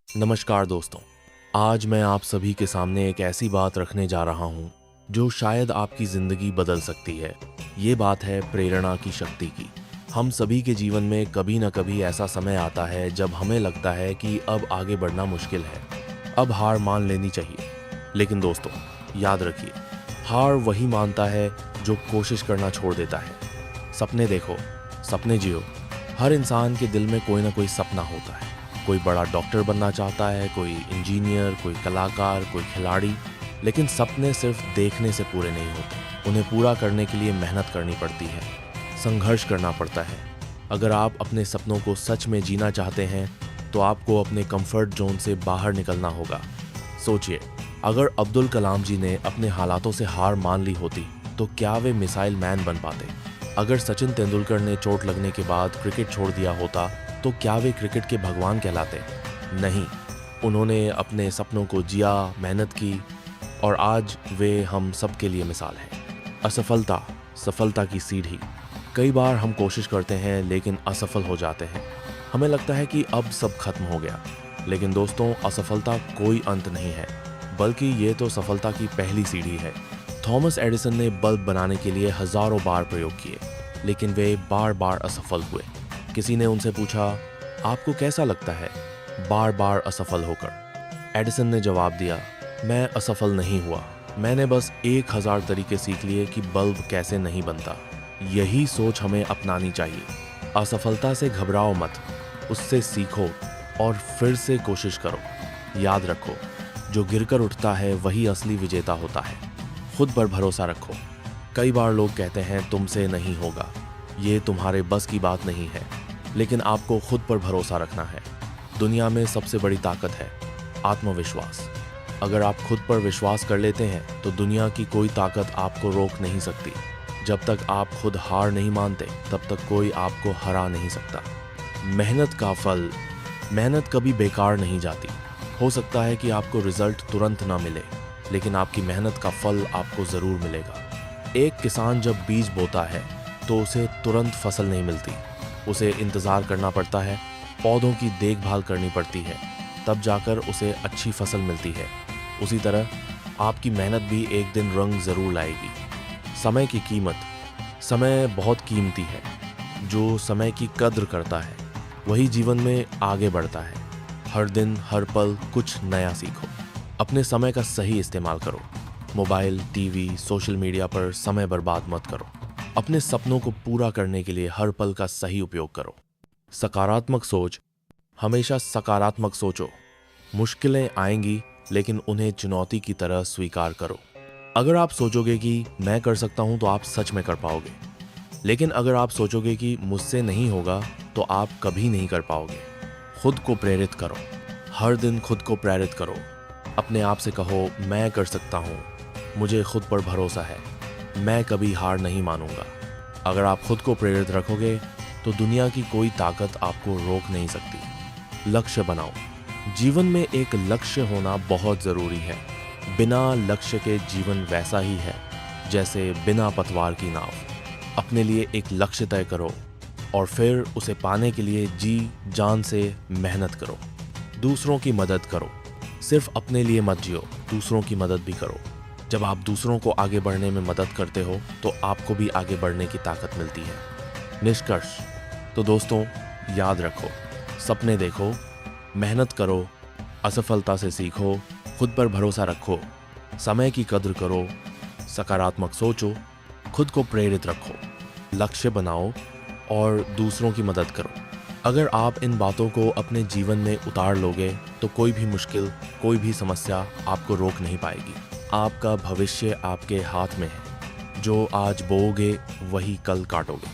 नमस्कार दोस्तों। आज मैं आप सभी के सामने एक ऐसी बात रखने जा रहा हूं जो शायद आपकी ज़िंदगी बदल सकती है। ये बात है प्रेरणा की शक्ति की। हम सभी के जीवन में कभी न कभी ऐसा समय आता है जब हमें लगता है कि अब आगे बढ़ना मुश्किल है, अब हार मान लेनी चाहिए। लेकिन दोस्तों, याद रखिए, हार वही मानता है जो कोशिश करना छोड़ देता है। सपने देखो, सपने जियो। हर इंसान के दिल में कोई ना कोई सपना होता है। कोई बड़ा डॉक्टर बनना चाहता है, कोई इंजीनियर, कोई कलाकार, कोई खिलाड़ी। लेकिन सपने सिर्फ देखने से पूरे नहीं होते। उन्हें पूरा करने के लिए मेहनत करनी पड़ती है, संघर्ष करना पड़ता है। अगर आप अपने सपनों को सच में जीना चाहते हैं तो आपको अपने कंफर्ट जोन से बाहर निकलना होगा। सोचिए, अगर अब्दुल कलाम जी ने अपने हालातों से हार मान ली होती तो क्या वे मिसाइल मैन बन पाते? अगर सचिन तेंदुलकर ने चोट लगने के बाद क्रिकेट छोड़ दिया होता तो क्या वे क्रिकेट के भगवान कहलाते? नहीं, उन्होंने अपने सपनों को जिया, मेहनत की और आज वे हम सब के लिए मिसाल हैं। असफलता सफलता की सीढ़ी। कई बार हम कोशिश करते हैं लेकिन असफल हो जाते हैं। हमें लगता है कि अब सब खत्म हो गया। लेकिन दोस्तों, असफलता कोई अंत नहीं है, बल्कि ये तो सफलता की पहली सीढ़ी है। थॉमस एडिसन ने बल्ब बनाने के लिए हजारों बार प्रयोग किए, लेकिन वे बार बार असफल हुए। किसी ने उनसे पूछा, आपको कैसा लगता है बार बार असफल होकर? एडिसन ने जवाब दिया, मैं असफल नहीं हुआ, मैंने बस 1000 तरीके सीख लिए कि बल्ब कैसे नहीं बनता। यही सोच हमें अपनानी चाहिए। असफलता से घबराओ मत, उससे सीखो और फिर से कोशिश करो। याद रखो, जो गिरकर उठता है वही असली विजेता होता है। खुद पर भरोसा रखो। कई बार लोग कहते हैं तुमसे नहीं होगा, ये तुम्हारे बस की बात नहीं है, लेकिन आपको खुद पर भरोसा रखना है। दुनिया में सबसे बड़ी ताकत है आत्मविश्वास। अगर आप खुद पर विश्वास कर लेते हैं तो दुनिया की कोई ताकत आपको रोक नहीं सकती। जब तक आप खुद हार नहीं मानते तब तक कोई आपको हरा नहीं सकता। मेहनत का फल, मेहनत कभी बेकार नहीं जाती। हो सकता है कि आपको रिजल्ट तुरंत ना मिले, लेकिन आपकी मेहनत का फल आपको ज़रूर मिलेगा। एक किसान जब बीज बोता है तो उसे तुरंत फसल नहीं मिलती। उसे इंतज़ार करना पड़ता है, पौधों की देखभाल करनी पड़ती है, तब जाकर उसे अच्छी फसल मिलती है। उसी तरह आपकी मेहनत भी एक दिन रंग ज़रूर लाएगी। समय की कीमत। समय बहुत कीमती है। जो समय की कद्र करता है वही जीवन में आगे बढ़ता है। हर दिन हर पल कुछ नया सीखो। अपने समय का सही इस्तेमाल करो। मोबाइल, टीवी, सोशल मीडिया पर समय बर्बाद मत करो। अपने सपनों को पूरा करने के लिए हर पल का सही उपयोग करो। सकारात्मक सोच। हमेशा सकारात्मक सोचो। मुश्किलें आएंगी, लेकिन उन्हें चुनौती की तरह स्वीकार करो। अगर आप सोचोगे कि मैं कर सकता हूं तो आप सच में कर पाओगे। लेकिन अगर आप सोचोगे कि मुझसे नहीं होगा तो आप कभी नहीं कर पाओगे। खुद को प्रेरित करो। हर दिन खुद को प्रेरित करो। अपने आप से कहो, मैं कर सकता हूँ, मुझे खुद पर भरोसा है, मैं कभी हार नहीं मानूंगा। अगर आप खुद को प्रेरित रखोगे तो दुनिया की कोई ताकत आपको रोक नहीं सकती। लक्ष्य बनाओ। जीवन में एक लक्ष्य होना बहुत ज़रूरी है। बिना लक्ष्य के जीवन वैसा ही है जैसे बिना पतवार की नाव। अपने लिए एक लक्ष्य तय करो और फिर उसे पाने के लिए जी जान से मेहनत करो। दूसरों की मदद करो। सिर्फ अपने लिए मत जियो, दूसरों की मदद भी करो। जब आप दूसरों को आगे बढ़ने में मदद करते हो तो आपको भी आगे बढ़ने की ताकत मिलती है। निष्कर्ष। तो दोस्तों, याद रखो, सपने देखो, मेहनत करो, असफलता से सीखो, खुद पर भरोसा रखो, समय की कद्र करो, सकारात्मक सोचो, खुद को प्रेरित रखो, लक्ष्य बनाओ और दूसरों की मदद करो। अगर आप इन बातों को अपने जीवन में उतार लोगे तो कोई भी मुश्किल, कोई भी समस्या आपको रोक नहीं पाएगी। आपका भविष्य आपके हाथ में है। जो आज बोओगे वही कल काटोगे।